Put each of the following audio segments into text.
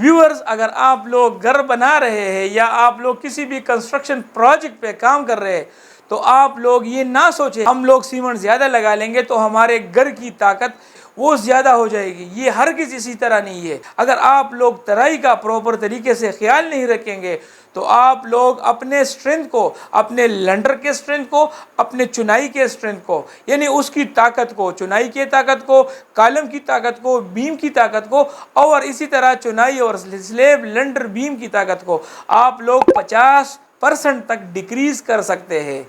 Viewers, अगर आप लोग घर बना रहे हैं या आप लोग किसी भी कंस्ट्रक्शन प्रोजेक्ट पे काम कर रहे हैं तो आप लोग ये ना सोचें हम लोग सीमेंट ज़्यादा लगा लेंगे तो हमारे घर की ताकत वो ज़्यादा हो जाएगी। ये हर किसी इसी तरह नहीं है। अगर आप लोग तराई का प्रॉपर तरीके से ख्याल नहीं रखेंगे तो आप लोग अपने स्ट्रेंथ को, अपने लंडर के स्ट्रेंथ को, अपने चुनाई के स्ट्रेंथ को, यानी उसकी ताकत को, चुनाई की ताकत को, कॉलम की ताकत को, बीम की ताकत को, और इसी तरह चुनाई और स्लेब लंडर बीम की ताकत को आप लोग 50% तक डिक्रीज कर सकते हैं।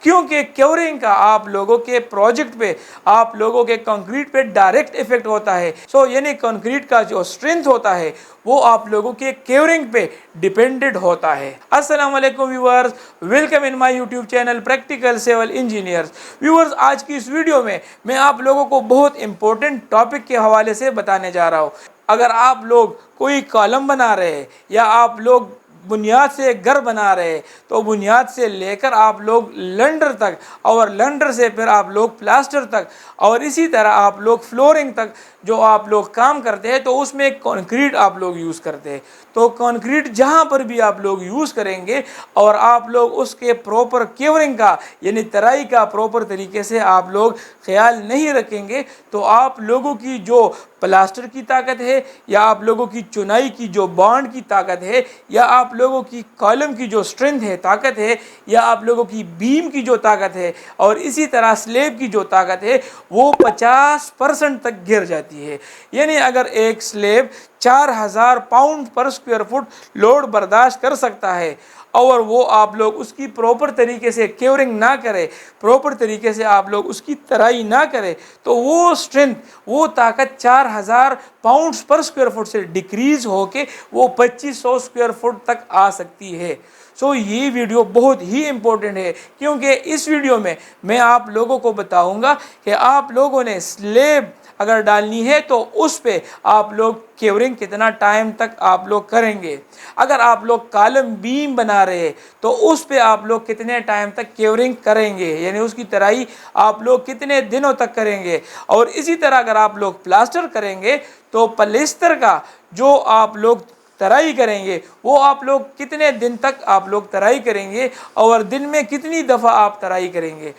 क्योंकि क्योरिंग का आप लोगों के प्रोजेक्ट पे, आप लोगों के कंक्रीट पे डायरेक्ट इफेक्ट होता है। यानी कंक्रीट का जो स्ट्रेंथ होता है वो आप लोगों के क्योरिंग पे डिपेंडेंट होता है। अस्सलाम वालेकुम viewers, welcome in my YouTube channel practical civil engineers. Viewers, आज की इस वीडियो में मैं आप लोगों को बहुत इंपॉर्टेंट टॉपिक के हवाले से बताने जा रहा हूँ। अगर आप लोग कोई कॉलम बना रहे हैं या आप लोग बुनियाद से एक घर बना रहे तो बुनियाद से लेकर आप लोग लंडर तक, और लंडर से फिर आप लोग प्लास्टर तक, और इसी तरह आप लोग फ्लोरिंग तक जो आप लोग काम करते हैं तो उसमें कंक्रीट आप लोग यूज़ करते हैं। तो कंक्रीट जहाँ पर भी आप लोग यूज़ करेंगे और आप लोग उसके प्रॉपर केवरिंग का यानी तराई का प्रॉपर तरीके से आप लोग ख्याल नहीं रखेंगे तो आप लोगों की जो प्लास्टर की ताकत है, या आप लोगों की चुनाई की जो बॉन्ड की ताकत है, या आप लोगों की कॉलम की जो स्ट्रेंथ है, ताकत है, या आप लोगों की बीम की जो ताकत है, और इसी तरह स्लेब की जो ताकत है वो 50% तक गिर जाती है। यानी अगर एक स्लेब 4000 पाउंड पर स्क्वायर फुट लोड बर्दाश्त कर सकता है और वो आप लोग उसकी प्रॉपर तरीके से केवरिंग ना करें, प्रॉपर तरीके से आप लोग उसकी तराई ना करें, तो वो स्ट्रेंथ, वो ताकत 4000 पाउंड्स पर स्क्वायर फुट से डिक्रीज होके वो 2500 स्क्वायर फुट तक आ सकती है। ये वीडियो बहुत ही इम्पोर्टेंट है क्योंकि इस वीडियो में मैं आप लोगों को बताऊंगा कि आप लोगों ने स्लेब अगर डालनी है तो उस पे आप लोग केवरिंग कितना टाइम तक आप लोग करेंगे। अगर आप लोग कॉलम बीम बना रहे हैं तो उस पे आप लोग कितने टाइम तक केवरिंग करेंगे, यानी उसकी तराई आप लोग कितने दिनों तक करेंगे। और इसी तरह अगर आप लोग प्लास्टर करेंगे तो पलेस्तर का जो आप लोग तराई करेंगे वो आप लोग कितने दिन तक आप लोग तराई करेंगे और दिन में कितनी दफ़ा आप तराई करेंगे।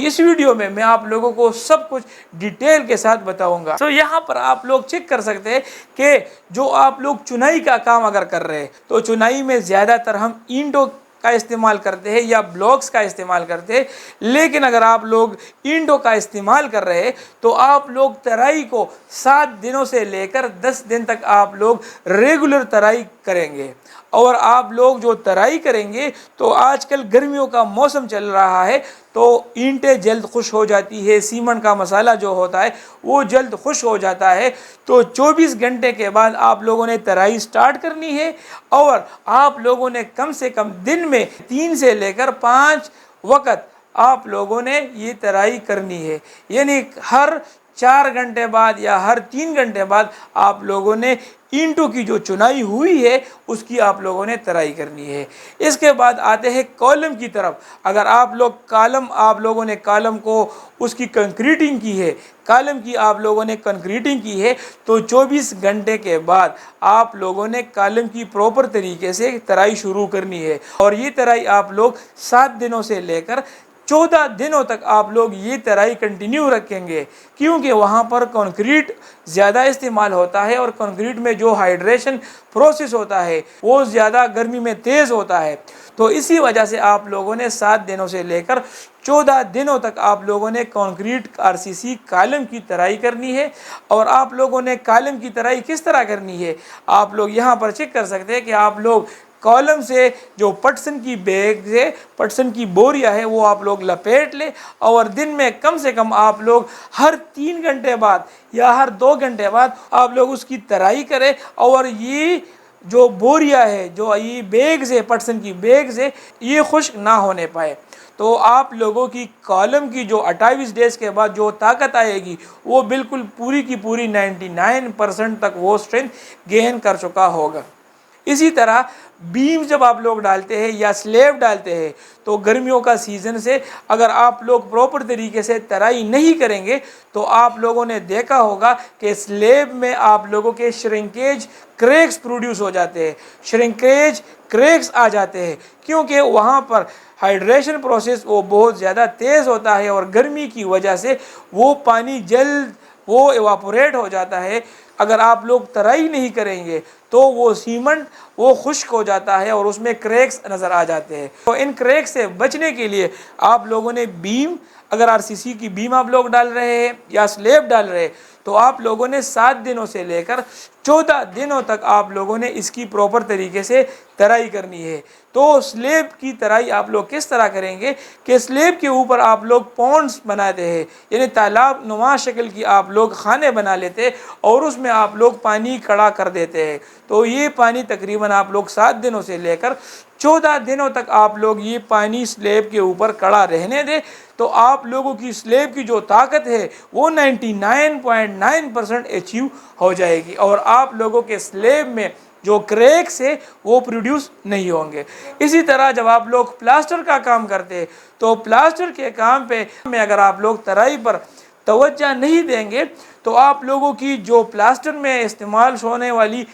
इस वीडियो में मैं आप लोगों को सब कुछ डिटेल के साथ बताऊंगा। यहाँ पर आप लोग चेक कर सकते हैं कि जो आप लोग चुनाई का काम अगर कर रहे हैं तो चुनाई में ज़्यादातर हम ईंटों का इस्तेमाल करते हैं या ब्लॉक्स का इस्तेमाल करते हैं। लेकिन अगर आप लोग ईंटों का इस्तेमाल कर रहे हैं तो आप लोग तराई को 7 दिनों से लेकर 10 दिन तक आप लोग रेगुलर तराई करेंगे। और आप लोग जो तराई करेंगे तो आजकल गर्मियों का मौसम चल रहा है तो ईंटें जल्द खुश हो जाती है, सीमेंट का मसाला जो होता है वो जल्द खुश हो जाता है। तो 24 घंटे के बाद आप लोगों ने तराई स्टार्ट करनी है और आप लोगों ने कम से कम दिन में 3 से लेकर 5 वक्त आप लोगों ने ये तराई करनी है। यानी हर 4 घंटे बाद या हर 3 घंटे बाद आप लोगों ने ईंटों की जो चुनाई हुई है उसकी आप लोगों ने तराई करनी है। इसके बाद आते हैं कॉलम की तरफ। अगर आप लोगों ने कॉलम को उसकी कंक्रीटिंग की है, कॉलम की आप लोगों ने कंक्रीटिंग की है तो 24 घंटे के बाद आप लोगों ने कॉलम की प्रॉपर तरीके से तराई शुरू करनी है। और ये तराई आप लोग 7 दिनों से लेकर 14 दिनों तक आप लोग ये तराई कंटिन्यू रखेंगे क्योंकि वहाँ पर कंक्रीट ज़्यादा इस्तेमाल होता है और कंक्रीट में जो हाइड्रेशन प्रोसेस होता है वो ज़्यादा गर्मी में तेज़ होता है। तो इसी वजह से आप लोगों ने 7 दिनों से लेकर 14 दिनों तक आप लोगों ने कंक्रीट आरसीसी कॉलम की तराई करनी है। और आप लोगों ने कॉलम की तराई किस तरह करनी है आप लोग यहाँ पर चेक कर सकते हैं कि आप लोग कॉलम से जो पटसन की बैग है, पटसन की बोरिया है वो आप लोग लपेट ले और दिन में कम से कम आप लोग हर 3 घंटे बाद या हर 2 घंटे बाद आप लोग उसकी तराई करें। और ये जो बोरिया है, जो ये बैग्स है, पटसन की बैग्स है, ये खुश्क ना होने पाए। तो आप लोगों की कॉलम की जो 28 डेज़ के बाद जो ताकत आएगी वो बिल्कुल पूरी की पूरी 99% तक वो स्ट्रेंथ गेन कर चुका होगा। اسی طرح بیم جب آپ لوگ ڈالتے ہیں یا سلیب ڈالتے ہیں تو گرمیوں کا سیزن سے اگر آپ لوگ پراپر طریقے سے ترائی نہیں کریں گے تو آپ لوگوں نے دیکھا ہوگا کہ سلیب میں آپ لوگوں کے شرنکیج کریکس پروڈیوس ہو جاتے ہیں، شرنکیج کریکس آ جاتے ہیں، کیونکہ وہاں پر ہائیڈریشن پروسیس وہ بہت زیادہ تیز ہوتا ہے اور گرمی کی وجہ سے وہ پانی جلد وہ ایواپوریٹ ہو جاتا ہے۔ اگر آپ لوگ ترائی نہیں کریں گے تو وہ سیمنٹ وہ خشک ہو جاتا ہے اور اس میں کریکس نظر آ جاتے ہیں۔ تو ان کریکس سے بچنے کے لیے آپ لوگوں نے بیم، اگر RCC کی بیم آپ لوگ ڈال رہے ہیں یا سلیب ڈال رہے ہیں تو آپ لوگوں نے 7 دنوں سے لے کر 14 دنوں تک آپ لوگوں نے اس کی پراپر طریقے سے ترائی کرنی ہے۔ تو سلیب کی ترائی آپ لوگ کس طرح کریں گے کہ سلیب کے اوپر آپ لوگ پونڈز بناتے ہیں، یعنی تالاب نما شکل کی آپ لوگ خانے بنا لیتے اور اس میں آپ لوگ پانی کھڑا کر دیتے ہیں۔ تو یہ پانی تقریباً آپ لوگ 7 دنوں سے لے کر 14 دنوں تک آپ لوگ یہ پانی سلیب کے اوپر کھڑا رہنے دیں تو آپ لوگوں کی سلیب کی جو طاقت ہے وہ 99.9% اچیو ہو جائے گی اور آپ لوگوں کے سلیب میں جو کریکس ہے وہ پروڈیوس نہیں ہوں گے۔ اسی طرح جب آپ لوگ پلاسٹر کا کام کرتے ہیں تو پلاسٹر کے کام پہ اگر آپ لوگ ترائی پر توجہ نہیں دیں گے تو آپ لوگوں کی جو پلاسٹر میں استعمال ہونے والی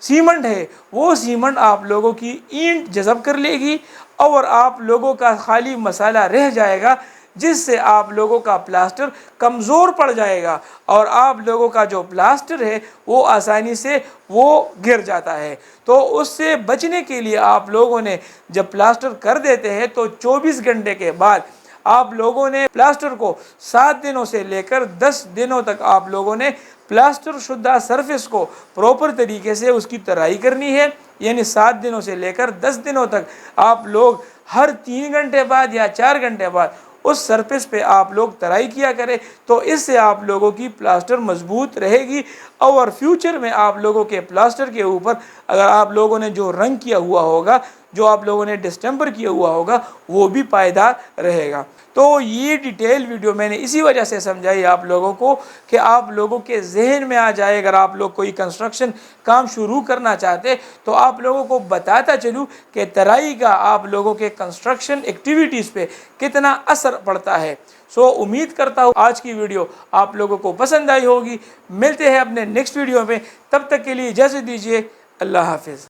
سیمنٹ ہے وہ سیمنٹ آپ لوگوں کی اینٹ جذب کر لے گی اور آپ لوگوں کا خالی مسالہ رہ جائے گا، جس سے آپ لوگوں کا پلاسٹر کمزور پڑ جائے گا اور آپ لوگوں کا جو پلاسٹر ہے وہ آسانی سے وہ گر جاتا ہے۔ تو اس سے بچنے کے لیے آپ لوگوں نے جب پلاسٹر کر دیتے ہیں تو 24 گھنٹے کے بعد آپ لوگوں نے پلاسٹر کو 7 دنوں سے لے کر 10 دنوں تک آپ لوگوں نے پلاسٹر شدہ سرفیس کو پراپر طریقے سے اس کی ترائی کرنی ہے، یعنی 7 دنوں سے لے کر 10 دنوں تک آپ لوگ ہر 3 گھنٹے بعد یا 4 گھنٹے بعد اس سرفیس پہ آپ لوگ ترائی کیا کریں۔ تو اس سے آپ لوگوں کی پلاسٹر مضبوط رہے گی اور فیوچر میں آپ لوگوں کے پلاسٹر کے اوپر اگر آپ لوگوں نے جو رنگ کیا ہوا ہوگا، جو آپ لوگوں نے ڈسٹمبر کیا ہوا ہوگا، وہ بھی پائیدار رہے گا۔ تو یہ ڈیٹیل ویڈیو میں نے اسی وجہ سے سمجھائی آپ لوگوں کو کہ آپ لوگوں کے ذہن میں آ جائے، اگر آپ لوگ کوئی کنسٹرکشن کام شروع کرنا چاہتے تو آپ لوگوں کو بتاتا چلوں کہ ترائی کا آپ لوگوں کے کنسٹرکشن ایکٹیویٹیز پہ کتنا اثر پڑتا ہے۔ امید کرتا ہوں آج کی ویڈیو آپ لوگوں کو پسند آئی ہوگی۔ ملتے ہیں اپنے نیکسٹ ویڈیو میں، تب تک کے لیے اجازت دیجیے، اللہ حافظ۔